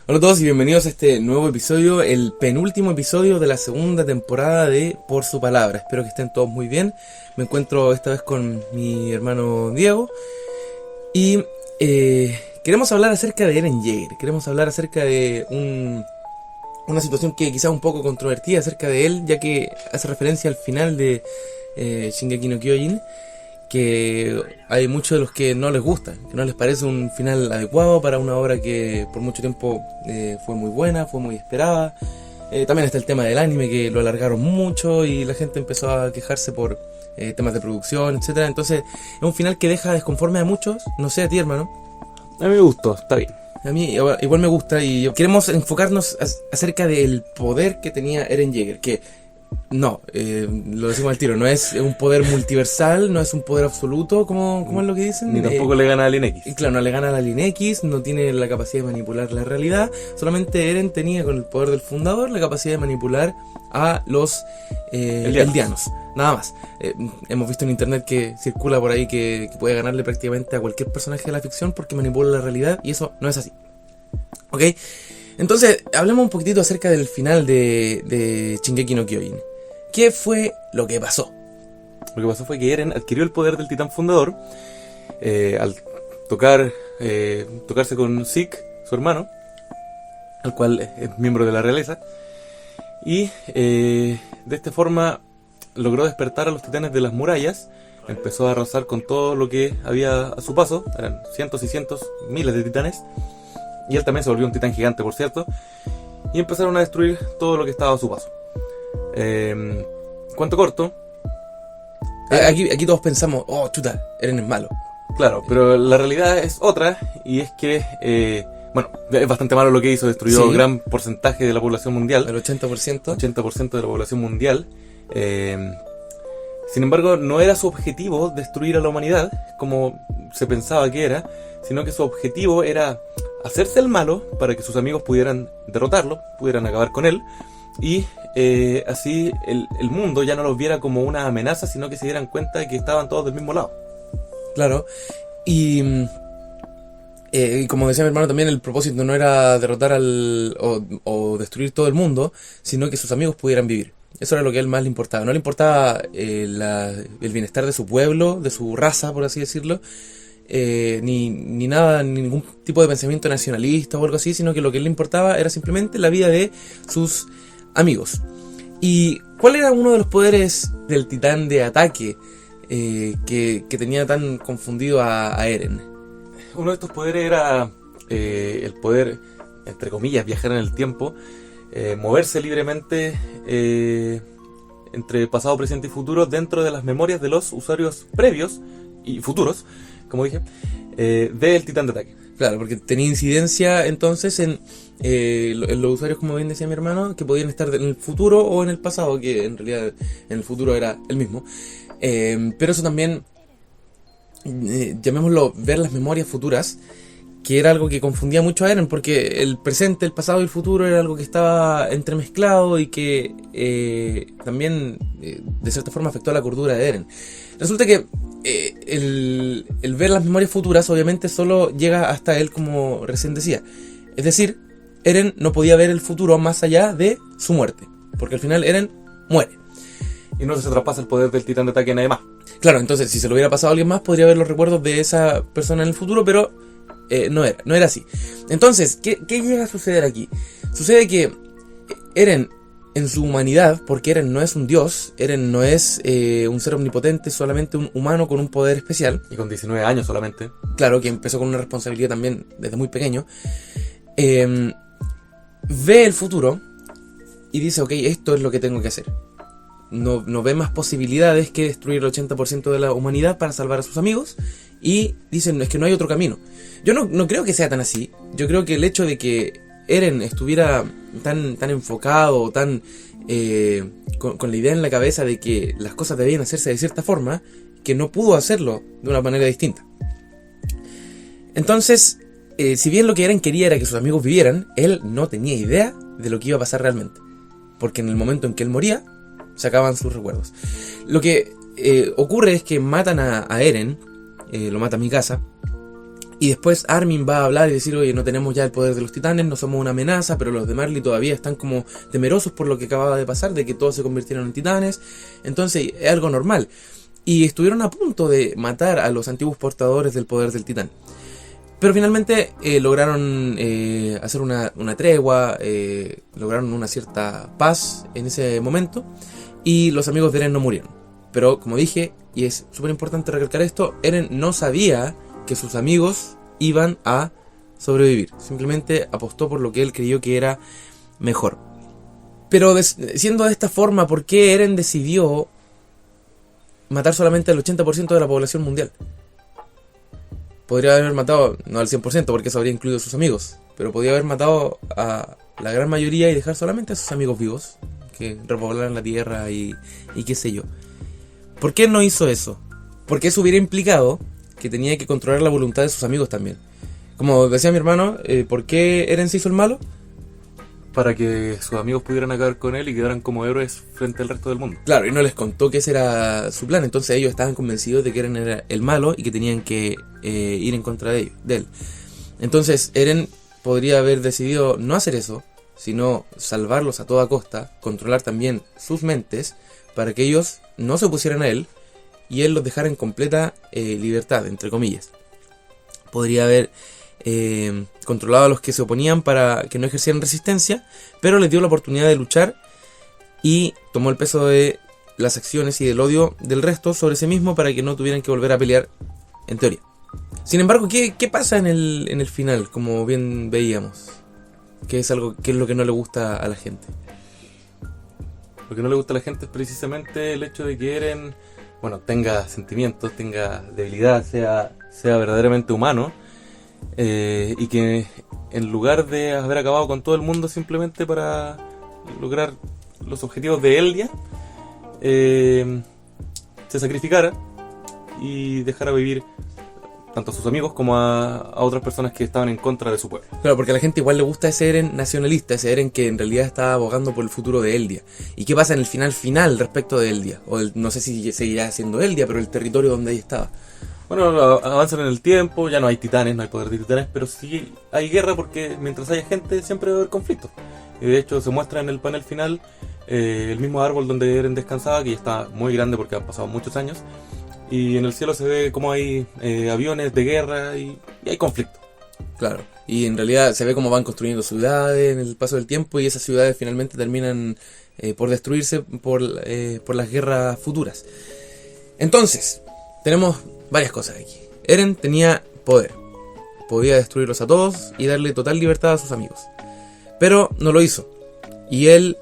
Hola a todos y bienvenidos a este nuevo episodio, el penúltimo episodio de la segunda temporada de Por Su Palabra. Espero que estén todos muy bien. Me encuentro esta vez con mi hermano Diego y queremos hablar acerca de Eren Jaeger. Queremos hablar acerca de una situación que quizás un poco controvertida acerca de él, ya que hace referencia al final de Shingeki no Kyojin, que hay muchos de los que no les gusta, que no les parece un final adecuado para una obra que por mucho tiempo fue muy buena, fue muy esperada. También está el tema del anime, que lo alargaron mucho y la gente empezó a quejarse por temas de producción, etcétera. Entonces es un final que deja desconforme a muchos. No sé a ti, hermano. A mí me gustó, está bien. A mí igual me gusta y queremos enfocarnos acerca del poder que tenía Eren Jaeger, que no, lo decimos al tiro, no es un poder multiversal, no es un poder absoluto, como es lo que dicen. Ni tampoco le gana a Alien X. Claro, no le gana a la Alien X, no tiene la capacidad de manipular la realidad. Solamente Eren tenía, con el poder del fundador, la capacidad de manipular a los eldianos. Nada más. Hemos visto en internet que circula por ahí que puede ganarle prácticamente a cualquier personaje de la ficción porque manipula la realidad, y eso no es así. ¿Ok? Entonces, hablemos un poquitito acerca del final de Shingeki no Kyojin. ¿Qué fue lo que pasó? Lo que pasó fue que Eren adquirió el poder del titán fundador al tocarse con Zeke, su hermano, al cual es miembro de la realeza, y de esta forma logró despertar a los titanes de las murallas. Empezó a arrasar con todo lo que había a su paso, eran cientos y cientos, miles de titanes, y él también se volvió un titán gigante, por cierto, y empezaron a destruir todo lo que estaba a su paso. Cuento corto. Aquí todos pensamos, oh chuta, Eren es malo. Claro, pero la realidad es otra, y es que, es bastante malo lo que hizo, destruyó Sí. gran porcentaje de la población mundial, El 80%. 80% de la población mundial. Sin embargo, no era su objetivo destruir a la humanidad, como se pensaba que era, sino que su objetivo era hacerse el malo para que sus amigos pudieran derrotarlo, pudieran acabar con él, y así el mundo ya no los viera como una amenaza, sino que se dieran cuenta de que estaban todos del mismo lado. Claro. Y como decía mi hermano también, el propósito no era derrotar o destruir todo el mundo, sino que sus amigos pudieran vivir. Eso era lo que a él más le importaba. No le importaba el bienestar de su pueblo, de su raza, por así decirlo, ni nada, ni ningún tipo de pensamiento nacionalista o algo así, sino que lo que le importaba era simplemente la vida de sus amigos. ¿Y cuál era uno de los poderes del titán de ataque que tenía tan confundido a Eren? Uno de estos poderes era el poder, entre comillas, viajar en el tiempo, moverse libremente entre pasado, presente y futuro dentro de las memorias de los usuarios previos y futuros, como dije, del titán de ataque. Claro, porque tenía incidencia entonces en los usuarios, como bien decía mi hermano, que podían estar en el futuro o en el pasado, que en realidad en el futuro era el mismo. Pero eso también, llamémoslo, ver las memorias futuras, que era algo que confundía mucho a Eren, porque el presente, el pasado y el futuro era algo que estaba entremezclado y que también de cierta forma afectó a la cordura de Eren. Resulta que el ver las memorias futuras obviamente solo llega hasta él, como recién decía. Es decir, Eren no podía ver el futuro más allá de su muerte, porque al final Eren muere. Y no se traspasa el poder del titán de ataque a nadie más. Claro, entonces si se lo hubiera pasado a alguien más, podría ver los recuerdos de esa persona en el futuro, pero no era así. Entonces, ¿qué llega a suceder aquí? Sucede que Eren, en su humanidad, porque Eren no es un dios, Eren no es un ser omnipotente, solamente un humano con un poder especial. Y con 19 años solamente. Claro, que empezó con una responsabilidad también desde muy pequeño. Ve el futuro y dice, ok, esto es lo que tengo que hacer. No ve más posibilidades que destruir el 80% de la humanidad para salvar a sus amigos. Y dicen, es que no hay otro camino. Yo no creo que sea tan así. Yo creo que el hecho de que Eren estuviera tan enfocado, tan con la idea en la cabeza de que las cosas debían hacerse de cierta forma, que no pudo hacerlo de una manera distinta. Entonces, si bien lo que Eren quería era que sus amigos vivieran, él no tenía idea de lo que iba a pasar realmente. Porque en el momento en que él moría, se acaban sus recuerdos. Lo que ocurre es que matan a Eren, lo mata Mikasa, Y después Armin va a hablar y decir, oye, no tenemos ya el poder de los titanes, no somos una amenaza, pero los de Marley todavía están como temerosos por lo que acababa de pasar, de que todos se convirtieron en titanes. Entonces es algo normal. Y estuvieron a punto de matar a los antiguos portadores del poder del titán. Pero finalmente lograron hacer una tregua, lograron una cierta paz en ese momento, y los amigos de Eren no murieron. Pero como dije, y es súper importante recalcar esto, Eren no sabía que sus amigos iban a sobrevivir. Simplemente apostó por lo que él creyó que era mejor. Pero siendo de esta forma, ¿por qué Eren decidió matar solamente al 80% de la población mundial? Podría haber matado, no al 100%, porque eso habría incluido a sus amigos, pero podría haber matado a la gran mayoría y dejar solamente a sus amigos vivos, que repoblaran la tierra y qué sé yo. ¿Por qué no hizo eso? Porque eso hubiera implicado que tenía que controlar la voluntad de sus amigos también. Como decía mi hermano, ¿por qué Eren se hizo el malo? Para que sus amigos pudieran acabar con él y quedaran como héroes frente al resto del mundo. Claro, y no les contó que ese era su plan. Entonces ellos estaban convencidos de que Eren era el malo y que tenían que ir en contra de él. Entonces Eren podría haber decidido no hacer eso, sino salvarlos a toda costa, controlar también sus mentes para que ellos no se opusieran a él y él los dejara en completa libertad, entre comillas. Podría haber controlado a los que se oponían para que no ejercieran resistencia, pero les dio la oportunidad de luchar y tomó el peso de las acciones y del odio del resto sobre sí mismo para que no tuvieran que volver a pelear, en teoría. Sin embargo, ¿qué pasa en el final? Como bien veíamos, ¿qué es lo que no le gusta a la gente? Lo que no le gusta a la gente es precisamente el hecho de que Eren, tenga sentimientos, tenga debilidad, sea verdaderamente humano. Y que en lugar de haber acabado con todo el mundo simplemente para lograr los objetivos de Eldia, se sacrificara y dejara vivir tanto a sus amigos como a otras personas que estaban en contra de su pueblo. Claro, porque a la gente igual le gusta ese Eren nacionalista, ese Eren que en realidad está abogando por el futuro de Eldia. ¿Y qué pasa en el final respecto de Eldia? No sé si seguirá siendo Eldia, pero el territorio donde ella estaba. Avanzan en el tiempo, ya no hay titanes, no hay poder de titanes, pero sí hay guerra porque mientras haya gente siempre va a haber conflictos. Y de hecho se muestra en el panel final el mismo árbol donde Eren descansaba, que ya está muy grande porque han pasado muchos años, y en el cielo se ve como hay aviones de guerra y hay conflicto. Claro, y en realidad se ve cómo van construyendo ciudades en el paso del tiempo y esas ciudades finalmente terminan por destruirse por las guerras futuras. Entonces, tenemos varias cosas aquí. Eren tenía poder. Podía destruirlos a todos y darle total libertad a sus amigos. Pero no lo hizo. Y él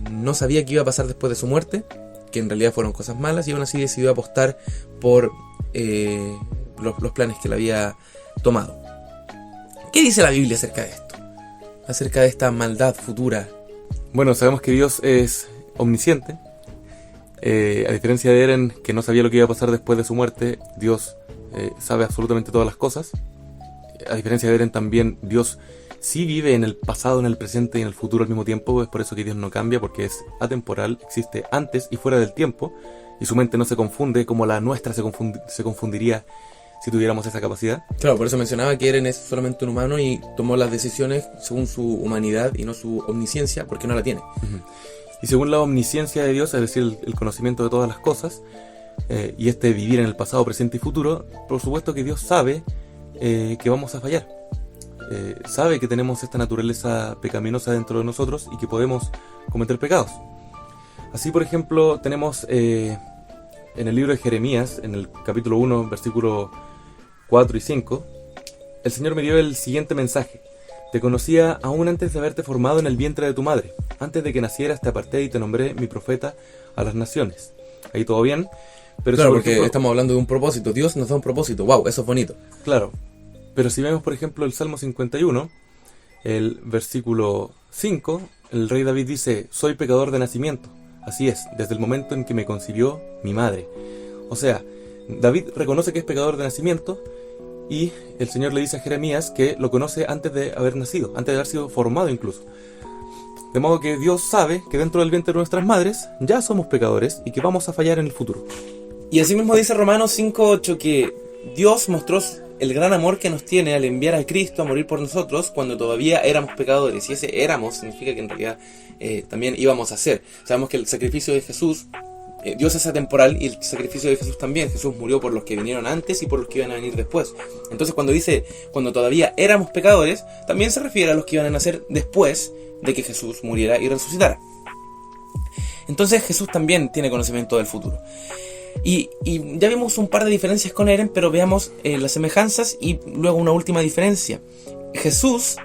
no sabía qué iba a pasar después de su muerte, que en realidad fueron cosas malas, y aún así decidió apostar por los planes que él había tomado. ¿Qué dice la Biblia acerca de esto? Acerca de esta maldad futura. Bueno, sabemos que Dios es omnisciente. A diferencia de Eren, que no sabía lo que iba a pasar después de su muerte, Dios sabe absolutamente todas las cosas. A diferencia de Eren también, Dios sí vive en el pasado, en el presente y en el futuro al mismo tiempo. Es por eso que Dios no cambia, porque es atemporal, existe antes y fuera del tiempo, y su mente no se confunde como la nuestra se confundiría si tuviéramos esa capacidad. Claro, por eso mencionaba que Eren es solamente un humano y tomó las decisiones según su humanidad y no su omnisciencia, porque no la tiene. Uh-huh. Y según la omnisciencia de Dios, es decir, el conocimiento de todas las cosas, y vivir en el pasado, presente y futuro, por supuesto que Dios sabe que vamos a fallar. Sabe que tenemos esta naturaleza pecaminosa dentro de nosotros y que podemos cometer pecados. Así, por ejemplo, tenemos en el libro de Jeremías, en el capítulo 1, versículo 4 y 5, el Señor me dio el siguiente mensaje. Te conocía aún antes de haberte formado en el vientre de tu madre. Antes de que nacieras te aparté y te nombré mi profeta a las naciones. Ahí todo bien. Pero claro, porque estamos hablando de un propósito. Dios nos da un propósito. ¡Wow! Eso es bonito. Claro. Pero si vemos, por ejemplo, el Salmo 51, el versículo 5, el rey David dice, soy pecador de nacimiento. Así es, desde el momento en que me concibió mi madre. O sea, David reconoce que es pecador de nacimiento, y el Señor le dice a Jeremías que lo conoce antes de haber nacido, antes de haber sido formado incluso. De modo que Dios sabe que dentro del vientre de nuestras madres ya somos pecadores y que vamos a fallar en el futuro. Y así mismo dice Romanos 5:8 que Dios mostró el gran amor que nos tiene al enviar a Cristo a morir por nosotros cuando todavía éramos pecadores. Y ese éramos significa que en realidad también íbamos a ser. Sabemos que el sacrificio de Jesús, Dios es atemporal, y el sacrificio de Jesús también. Jesús murió por los que vinieron antes y por los que iban a venir después. Entonces cuando dice cuando todavía éramos pecadores, también se refiere a los que iban a nacer después de que Jesús muriera y resucitara. Entonces Jesús también tiene conocimiento del futuro. Y ya vimos un par de diferencias con Eren, pero veamos las semejanzas y luego una última diferencia. Jesús,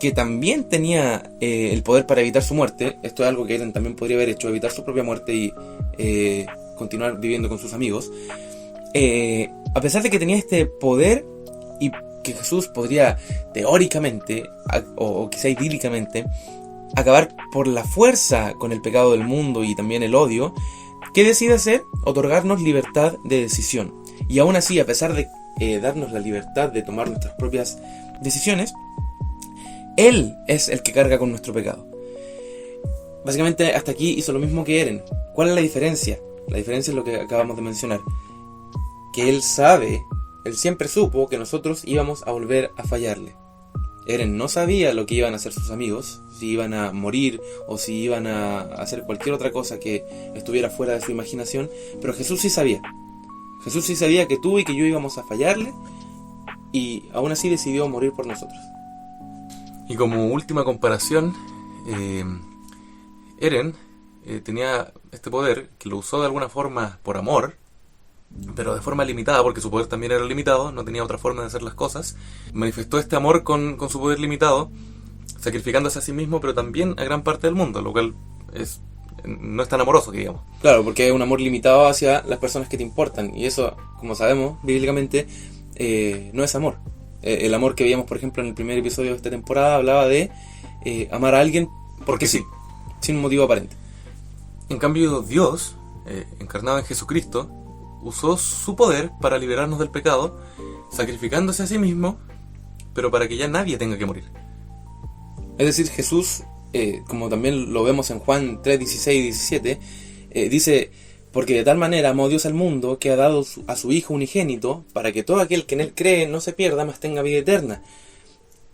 que también tenía el poder para evitar su muerte, esto es algo que Eren también podría haber hecho, evitar su propia muerte y continuar viviendo con sus amigos, a pesar de que tenía este poder y que Jesús podría teóricamente o quizá idílicamente acabar por la fuerza con el pecado del mundo y también el odio, ¿qué decide hacer? Otorgarnos libertad de decisión. Y aún así, a pesar de darnos la libertad de tomar nuestras propias decisiones, Él es el que carga con nuestro pecado. Básicamente hasta aquí hizo lo mismo que Eren. ¿Cuál es la diferencia? La diferencia es lo que acabamos de mencionar. Que Él sabe, Él siempre supo que nosotros íbamos a volver a fallarle. Eren no sabía lo que iban a hacer sus amigos, si iban a morir o si iban a hacer cualquier otra cosa que estuviera fuera de su imaginación, pero Jesús sí sabía. Jesús sí sabía que tú y que yo íbamos a fallarle, y aún así decidió morir por nosotros. Y como última comparación, Eren tenía este poder que lo usó de alguna forma por amor, pero de forma limitada, porque su poder también era limitado, no tenía otra forma de hacer las cosas. Manifestó este amor con su poder limitado, sacrificándose a sí mismo, pero también a gran parte del mundo, lo cual no es tan amoroso, que digamos. Claro, porque es un amor limitado hacia las personas que te importan, y eso, como sabemos, bíblicamente, no es amor. El amor que veíamos, por ejemplo, en el primer episodio de esta temporada, hablaba de amar a alguien porque sí, sin un motivo aparente. En cambio, Dios, encarnado en Jesucristo, usó su poder para liberarnos del pecado, sacrificándose a sí mismo, pero para que ya nadie tenga que morir. Es decir, Jesús, como también lo vemos en Juan 3, 16 y 17, dice: porque de tal manera amó Dios al mundo, que ha dado a su Hijo unigénito, para que todo aquel que en Él cree no se pierda, mas tenga vida eterna.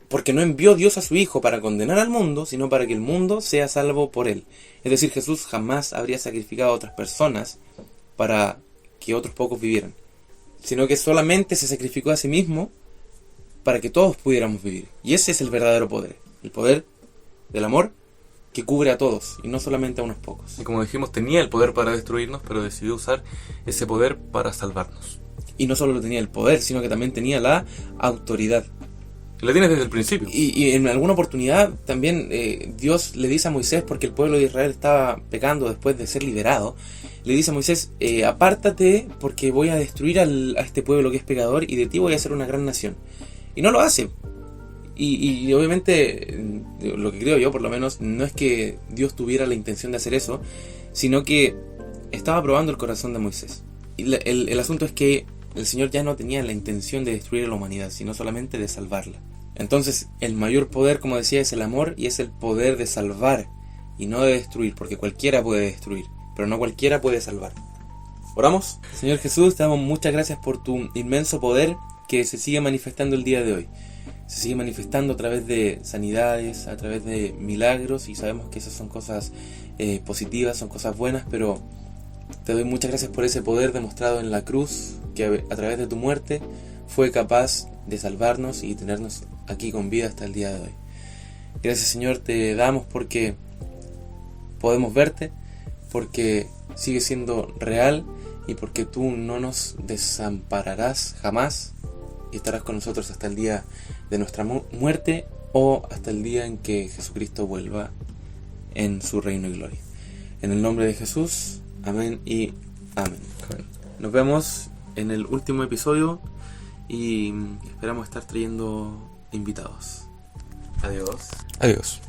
Porque no envió Dios a su Hijo para condenar al mundo, sino para que el mundo sea salvo por Él. Es decir, Jesús jamás habría sacrificado a otras personas para que otros pocos vivieran, sino que solamente se sacrificó a sí mismo para que todos pudiéramos vivir. Y ese es el verdadero poder, el poder del amor que cubre a todos y no solamente a unos pocos. Y como dijimos, tenía el poder para destruirnos, pero decidió usar ese poder para salvarnos. Y no solo tenía el poder, sino que también tenía la autoridad. La tienes desde el principio. Y en alguna oportunidad también Dios le dice a Moisés, porque el pueblo de Israel estaba pecando después de ser liberado, le dice a Moisés: apártate, porque voy a destruir a este pueblo que es pecador, y de ti voy a hacer una gran nación. Y no lo hace. Y obviamente, lo que creo yo por lo menos, no es que Dios tuviera la intención de hacer eso, sino que estaba probando el corazón de Moisés. Y el asunto es que el Señor ya no tenía la intención de destruir a la humanidad, sino solamente de salvarla. Entonces, el mayor poder, como decía, es el amor, y es el poder de salvar y no de destruir, porque cualquiera puede destruir, pero no cualquiera puede salvar. ¿Oramos? Señor Jesús, te damos muchas gracias por tu inmenso poder que se sigue manifestando el día de hoy. Se sigue manifestando a través de sanidades, a través de milagros, y sabemos que esas son cosas positivas, son cosas buenas, pero te doy muchas gracias por ese poder demostrado en la cruz, que a través de tu muerte fue capaz de salvarnos y tenernos aquí con vida hasta el día de hoy. Gracias, Señor, te damos porque podemos verte, porque sigues siendo real y porque tú no nos desampararás jamás y estarás con nosotros hasta el día de nuestra muerte o hasta el día en que Jesucristo vuelva en su reino y gloria. En el nombre de Jesús, amén y amén. Nos vemos en el último episodio y esperamos estar trayendo invitados. Adiós. Adiós.